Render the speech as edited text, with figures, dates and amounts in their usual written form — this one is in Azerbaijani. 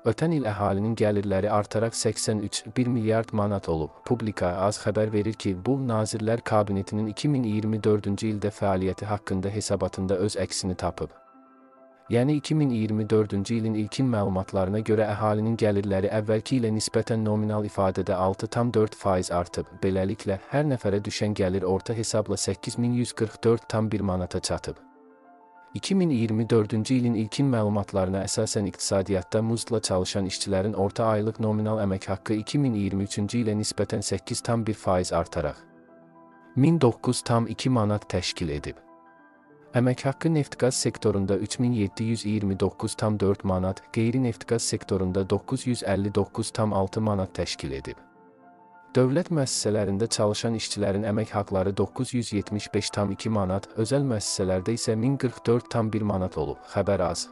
Ötən il əhalinin gəlirləri artaraq 83,1 milyard manat olub. Publika az xəbər verir ki, bu, Nazirlər Kabinetinin 2024-cü ildə fəaliyyəti haqqında hesabatında öz əksini tapıb. Yəni 2024-cü ilin ilkin məlumatlarına görə əhalinin gəlirləri əvvəlki ilə nisbətən nominal ifadədə 6,4% artıb. Beləliklə, hər nəfərə düşən gəlir orta hesabla 8144,1 manata çatıb. 2024-cü ilin ilkin məlumatlarına əsasən iqtisadiyyatda muzla çalışan işçilərin orta aylıq nominal əmək haqqı 2023-cü ilə nisbətən 8,1% artaraq 1009,2 manat təşkil edib. Əmək haqqı neft-qaz sektorunda 3729,4 manat, qeyri-neft-qaz sektorunda 959,6 manat təşkil edib. Dövlət müəssisələrində çalışan işçilərin əmək haqqları 975,2 manat, özəl müəssisələrdə isə 1044,1 manat olub. Xəbər az.